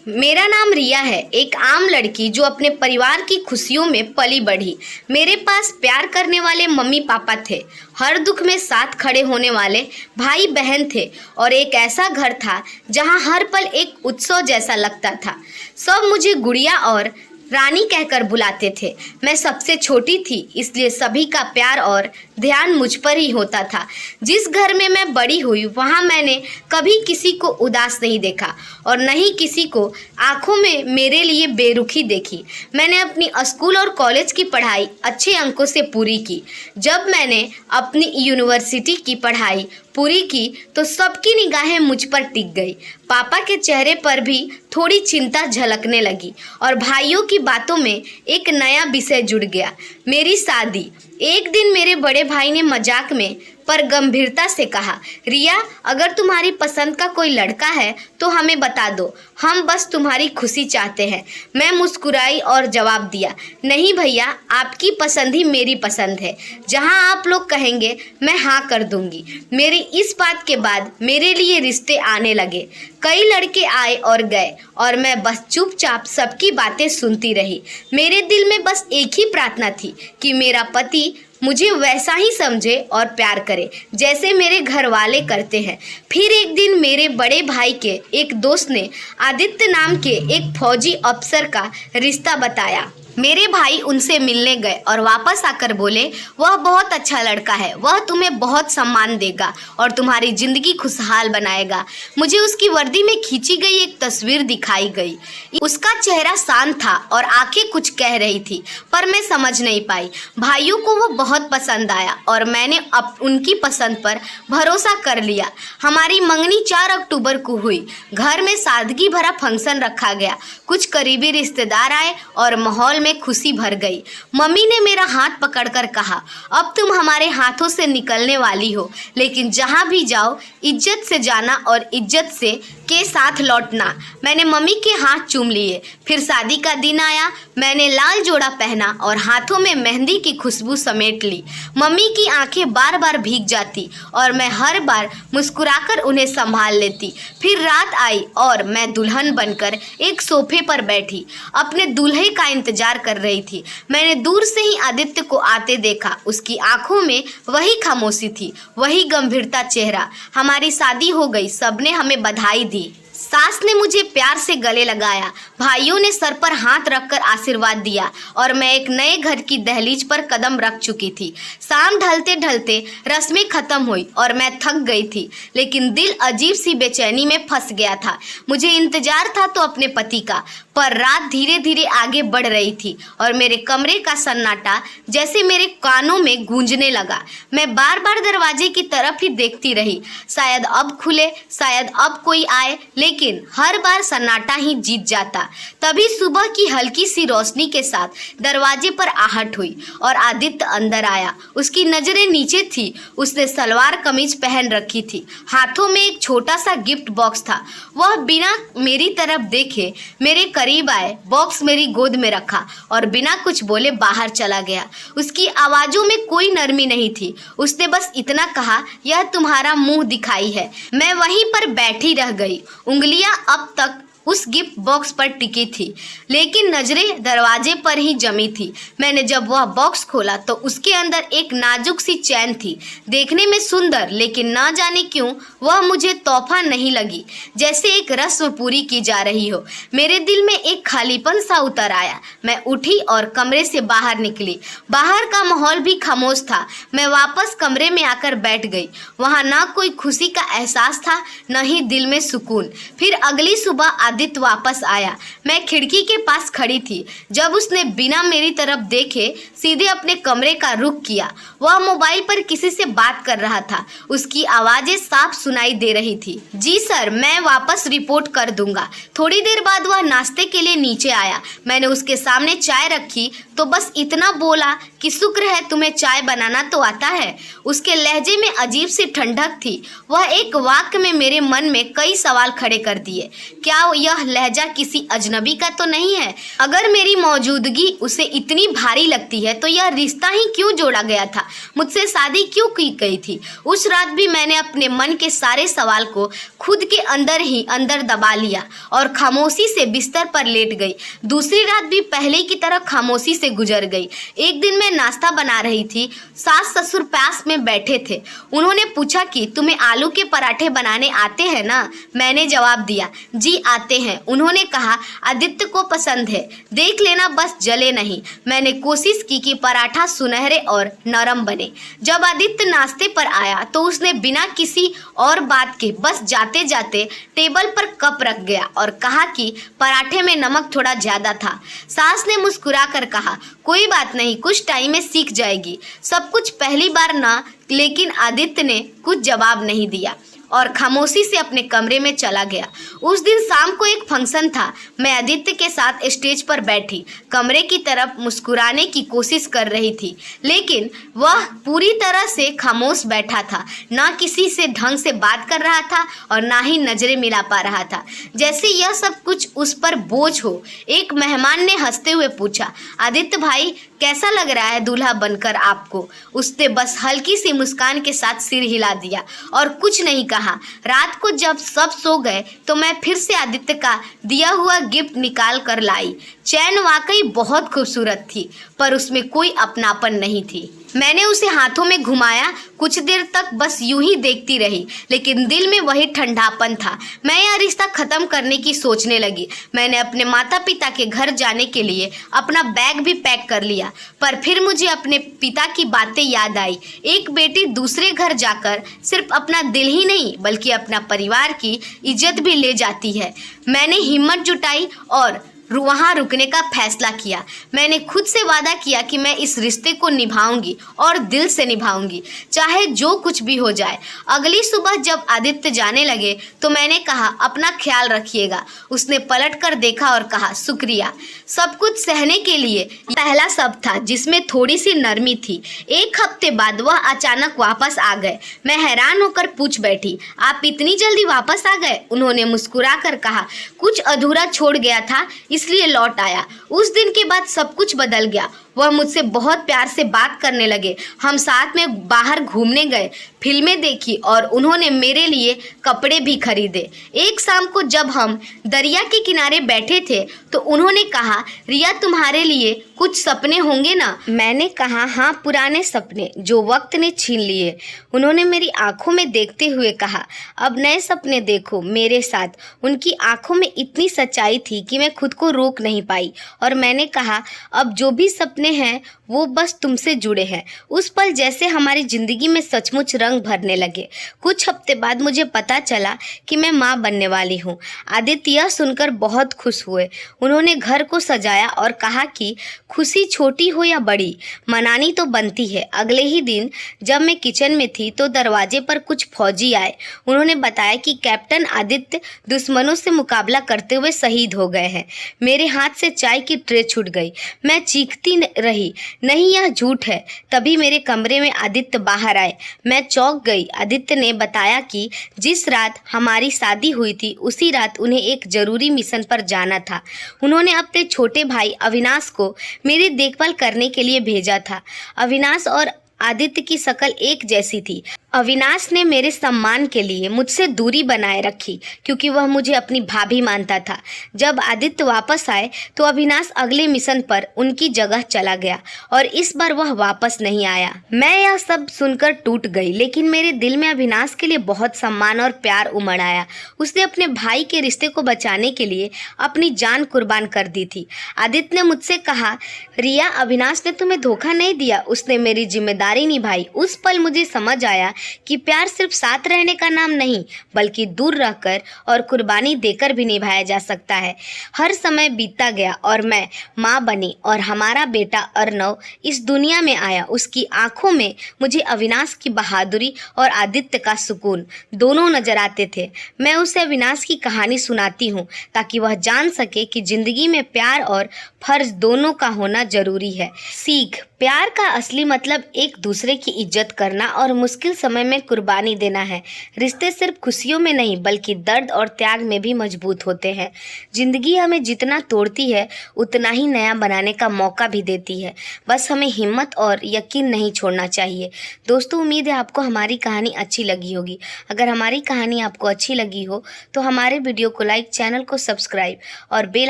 मेरा नाम रिया है, एक आम लड़की जो अपने परिवार की खुशियों में पली बढ़ी। मेरे पास प्यार करने वाले मम्मी पापा थे, हर दुख में साथ खड़े होने वाले भाई बहन थे और एक ऐसा घर था जहां हर पल एक उत्सव जैसा लगता था। सब मुझे गुड़िया और रानी कहकर बुलाते थे। मैं सबसे छोटी थी, इसलिए सभी का प्यार और ध्यान मुझ पर ही होता था। जिस घर में मैं बड़ी हुई वहाँ मैंने कभी किसी को उदास नहीं देखा और न ही किसी को आंखों में मेरे लिए बेरुखी देखी। मैंने अपनी स्कूल और कॉलेज की पढ़ाई अच्छे अंकों से पूरी की। जब मैंने अपनी यूनिवर्सिटी की पढ़ाई पूरी की तो सबकी निगाहें मुझ पर टिक गई। पापा के चेहरे पर भी थोड़ी चिंता झलकने लगी और भाइयों की बातों में एक नया विषय जुड़ गया, मेरी शादी। एक दिन मेरे बड़े भाई ने मजाक में पर गंभीरता से कहा, रिया, अगर तुम्हारी पसंद का कोई लड़का है तो हमें बता दो, हम बस तुम्हारी खुशी चाहते हैं। मैं मुस्कुराई और जवाब दिया, नहीं भैया, आपकी पसंद ही मेरी पसंद है। जहां आप लोग कहेंगे मैं हाँ कर दूंगी। मेरी इस बात के बाद मेरे लिए रिश्ते आने लगे। कई लड़के आए और गए और मैं बस चुपचाप सबकी बातें सुनती रही। मेरे दिल में बस एक ही प्रार्थना थी कि मेरा पति मुझे वैसा ही समझे और प्यार करे जैसे मेरे घर वाले करते हैं। फिर एक दिन मेरे बड़े भाई के एक दोस्त ने आदित्य नाम के एक फौजी अफसर का रिश्ता बताया। मेरे भाई उनसे मिलने गए और वापस आकर बोले, वह बहुत अच्छा लड़का है, वह तुम्हें बहुत सम्मान देगा और तुम्हारी जिंदगी खुशहाल बनाएगा। मुझे उसकी वर्दी में खींची गई एक तस्वीर दिखाई गई। उसका चेहरा शांत था और आंखें कुछ कह रही थी, पर मैं समझ नहीं पाई। भाइयों को वो बहुत पसंद आया और मैंने अब उनकी पसंद पर भरोसा कर लिया। हमारी मंगनी 4 अक्टूबर को हुई। घर में सादगी भरा फंक्शन रखा गया। कुछ करीबी रिश्तेदार आए और माहौल में खुशी भर गई। मम्मी ने मेरा हाथ पकड़कर कहा, अब तुम हमारे हाथों से निकलने वाली हो, लेकिन जहां भी जाओ इज्जत से जाना और इज्जत से के साथ लौटना। मैंने मम्मी के हाथ चूम लिए। फिर शादी का दिन आया। मैंने लाल जोड़ा पहना और हाथों में मेहंदी की खुशबू समेट ली। मम्मी की आंखें बार बार भीग जाती और मैं हर बार मुस्कुराकर उन्हें संभाल लेती। फिर रात आई और मैं दुल्हन बनकर एक सोफे पर बैठी अपने दूल्हे का इंतजार कर रही थी। मैंने दूर से ही आदित्य को आते देखा। उसकी आंखों में वही खामोशी थी, वही गंभीरता चेहरा। हमारी शादी हो गई। सबने हमें बधाई दी। सास ने मुझे प्यार से गले लगाया। भाइयों ने सर पर हाथ रखकर आशीर्वाद दिया और मैं एक नए घर की दहलीज पर कदम रख चुकी थी। शाम ढलते ढलते रस्में खत्म हुई और मैं थक गई थी, लेकिन दिल अजीब सी बेचैनी में फंस गया था। मुझे इंतजार था तो अपने पति का, पर रात धीरे धीरे आगे बढ़ रही थी और मेरे कमरे का सन्नाटा जैसे मेरे कानों में गूंजने लगा। मैं बार बार दरवाजे की तरफ ही देखती रही, शायद अब खुले, शायद अब कोई आए, लेकिन हर बार सन्नाटा ही जीत जाता। तभी सुबह की हल्की सी रोशनी के साथ दरवाजे पर आहट हुई और आदित्य अंदर आया। उसकी नजरें नीचे थी। उसने सलवार कमीज पहन रखी थी। हाथों में एक छोटा सा गिफ्ट बॉक्स था। वह बिना मेरी तरफ देखे मेरे करीब आए, बॉक्स मेरी गोद में रखा और बिना कुछ बोले बाहर चला गया। उसकी आवाजों में कोई नरमी नहीं थी। उसने बस इतना कहा, यह तुम्हारा मुंह दिखाई है। मैं वहीं पर बैठी रह गई। उंगलियां अब तक उस गिफ्ट बॉक्स पर टिकी थी, लेकिन नजरें दरवाजे पर ही जमी थी। मैंने जब वह बॉक्स खोला तो उसके अंदर एक नाजुक सी चैन थी, देखने में सुंदर, लेकिन ना जाने क्यों वह मुझे तोहफा नहीं लगी, जैसे एक रस्म पूरी की जा रही हो। मेरे दिल में एक खालीपन सा उतर आया। मैं उठी और कमरे से बाहर निकली। बाहर का माहौल भी खामोश था। मैं वापस कमरे में आकर बैठ गई। वहाँ ना कोई खुशी का एहसास था, न ही दिल में सुकून। फिर अगली सुबह आदित्य वापस आया। मैं खिड़की के पास खड़ी थी जब उसने बिना मेरी तरफ देखे सीधे अपने कमरे का रुख किया। वह मोबाइल पर किसी से बात कर रहा था। उसकी आवाजें साफ सुनाई दे रही थी। जी सर, मैं वापस रिपोर्ट कर दूंगा। थोड़ी देर बाद वह नाश्ते के लिए नीचे आया। मैंने उसके सामने चाय रखी तो बस इतना बोला कि शुक्र है तुम्हें चाय बनाना तो आता है। उसके लहजे में अजीब सी ठंडक थी। वह एक वाक्य में मेरे मन में कई सवाल खड़े कर दिए। क्या यह लहजा किसी अजनबी का तो नहीं है? अगर मेरी मौजूदगी उसे इतनी भारी लगती है तो यह रिश्ता ही क्यों जोड़ा गया था? मुझसे शादी क्यों की गई थी? उस रात भी मैंने अपने मन के सारे सवाल को खुद के अंदर ही अंदर दबा लिया और खामोशी से बिस्तर पर लेट गई। दूसरी रात भी पहले की तरह खामोशी से गुजर गई। एक दिन मैं नाश्ता बना रही थी, सास ससुर पास में बैठे थे। उन्होंने पूछा कि तुम्हें आलू के पराठे बनाने आते हैं ना? मैंने जवाब दिया, जी आते हैं। उन्होंने कहा, आदित्य को पसंद है, देख लेना बस जले नहीं। मैंने कोशिश की कि पराठा सुनहरे और नरम बने। जब आदित्य नाश्ते पर आया तो उसने बिना किसी और बात के बस जाते जाते टेबल पर कप रख गया और कहा कि पराठे में नमक थोड़ा ज्यादा था। सास ने मुस्कुरा कर कहा, कोई बात नहीं, कुछ टाइम में सीख जाएगी। सब कुछ पहली बार ना, लेकिन आदित्य ने कुछ जवाब नहीं दिया और खामोशी से अपने कमरे में चला गया। उस दिन शाम को एक फंक्शन था। मैं आदित्य के साथ स्टेज पर बैठी कमरे की तरफ मुस्कुराने की कोशिश कर रही थी, लेकिन वह पूरी तरह से खामोश बैठा था। ना किसी से ढंग से बात कर रहा था और ना ही नजरें मिला पा रहा था, जैसे यह सब कुछ उस पर बोझ हो। एक मेहमान ने हंसते हुए पूछा, आदित्य भाई कैसा लग रहा है दूल्हा बनकर आपको? उसने बस हल्की सी मुस्कान के साथ सिर हिला दिया और कुछ नहीं कहा। रात को जब सब सो गए तो मैं फिर से आदित्य का दिया हुआ गिफ्ट निकाल कर लाई। चैन वाकई बहुत खूबसूरत थी, पर उसमें कोई अपनापन नहीं थी। मैंने उसे हाथों में घुमाया, कुछ देर तक बस यूं ही देखती रही, लेकिन दिल में वही ठंडापन था। मैं यह रिश्ता खत्म करने की सोचने लगी। मैंने अपने माता पिता के घर जाने के लिए अपना बैग भी पैक कर लिया, पर फिर मुझे अपने पिता की बातें याद आई। एक बेटी दूसरे घर जाकर सिर्फ अपना दिल ही नहीं बल्कि अपना परिवार की इज्जत भी ले जाती है। मैंने हिम्मत जुटाई और वहाँ रुकने का फैसला किया। मैंने खुद से वादा किया कि मैं इस रिश्ते को निभाऊंगी और दिल से निभाऊंगी, चाहे जो कुछ भी हो जाए। अगली सुबह जब आदित्य जाने लगे तो मैंने कहा, अपना ख्याल रखिएगा। उसने पलट कर देखा और कहा, शुक्रिया। सब कुछ सहने के लिए पहला शब्द था जिसमें थोड़ी सी नरमी थी। एक हफ्ते बाद वह अचानक वापस आ गए। मैं हैरान होकर पूछ बैठी, आप इतनी जल्दी वापस आ गए? उन्होंने मुस्कुरा कर कहा, कुछ अधूरा छोड़ गया था इसलिए लौट आया। उस दिन के बाद सब कुछ बदल गया। वह मुझसे बहुत प्यार से बात करने लगे। हम साथ में बाहर घूमने गए, फिल्में देखी और उन्होंने मेरे लिए कपड़े भी खरीदे। एक शाम को जब हम दरिया के किनारे बैठे थे तो उन्होंने कहा, रिया तुम्हारे लिए कुछ सपने होंगे ना? मैंने कहा, हाँ, पुराने सपने जो वक्त ने छीन लिए। उन्होंने मेरी आंखों में देखते हुए कहा, अब नए सपने देखो मेरे साथ। उनकी आंखों में इतनी सच्चाई थी कि मैं खुद को रोक नहीं पाई और मैंने कहा, अब जो भी सपने हैं वो बस तुमसे जुड़े हैं। उस पल जैसे हमारी जिंदगी में सचमुच रंग भरने लगे। कुछ हफ्ते बाद मुझे पता चला कि मैं माँ बनने वाली हूँ। आदित्य यह सुनकर बहुत खुश हुए। उन्होंने घर को सजाया और कहा कि खुशी छोटी हो या बड़ी, मनानी तो बनती है। अगले ही दिन जब मैं किचन में थी तो दरवाजे पर कुछ फौजी आए। उन्होंने बताया कि कैप्टन आदित्य दुश्मनों से मुकाबला करते हुए शहीद हो गए हैं। मेरे हाथ से चाय की ट्रे छूट गई। मैं चीखती रही, नहीं यह झूठ है। तभी मेरे कमरे में आदित्य बाहर आए। मैं चौंक गई। आदित्य ने बताया कि जिस रात हमारी शादी हुई थी उसी रात उन्हें एक जरूरी मिशन पर जाना था। उन्होंने अपने छोटे भाई अविनाश को मेरी देखभाल करने के लिए भेजा था। अविनाश और आदित्य की शक्ल एक जैसी थी। अविनाश ने मेरे सम्मान के लिए मुझसे दूरी बनाए रखी क्योंकि वह मुझे अपनी भाभी मानता था। जब आदित्य वापस आए तो अविनाश अगले मिशन पर उनकी जगह चला गया और इस बार वह वापस नहीं आया। मैं यह सब सुनकर टूट गई, लेकिन मेरे दिल में अविनाश के लिए बहुत सम्मान और प्यार उमड़ आया। उसने अपने भाई के रिश्ते को बचाने के लिए अपनी जान कुर्बान कर दी थी। आदित्य ने मुझसे कहा, रिया, अविनाश ने तुम्हें धोखा नहीं दिया, उसने मेरी जिम्मेदारी निभाई। उस पल मुझे समझ आया कि प्यार सिर्फ साथ रहने का नाम नहीं बल्कि दूर रहकर और कुर्बानी देकर भी निभाया जा सकता है। हर समय बीतता गया और मैं माँ बनी और हमारा बेटा अर्नव इस दुनिया में आया। उसकी आंखों में मुझे अविनाश की बहादुरी और आदित्य का सुकून दोनों नजर आते थे। मैं उसे अविनाश की कहानी सुनाती हूँ ताकि वह जान सके कि जिंदगी में प्यार और फर्ज दोनों का होना जरूरी है। सीख, प्यार का असली मतलब एक दूसरे की इज्जत करना और मुश्किल समय में कुर्बानी देना है। रिश्ते सिर्फ खुशियों में नहीं बल्कि दर्द और त्याग में भी मजबूत होते हैं। जिंदगी हमें जितना तोड़ती है उतना ही नया बनाने का मौका भी देती है। बस हमें हिम्मत और यकीन नहीं छोड़ना चाहिए। दोस्तों, उम्मीद है आपको हमारी कहानी अच्छी लगी होगी। अगर हमारी कहानी आपको अच्छी लगी हो तो हमारे वीडियो को लाइक, चैनल को सब्सक्राइब और बेल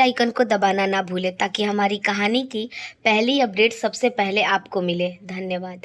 आइकन को दबाना ना भूलें ताकि हमारी कहानी की पहली अपडेट सबसे पहले आपको मिले। धन्यवाद।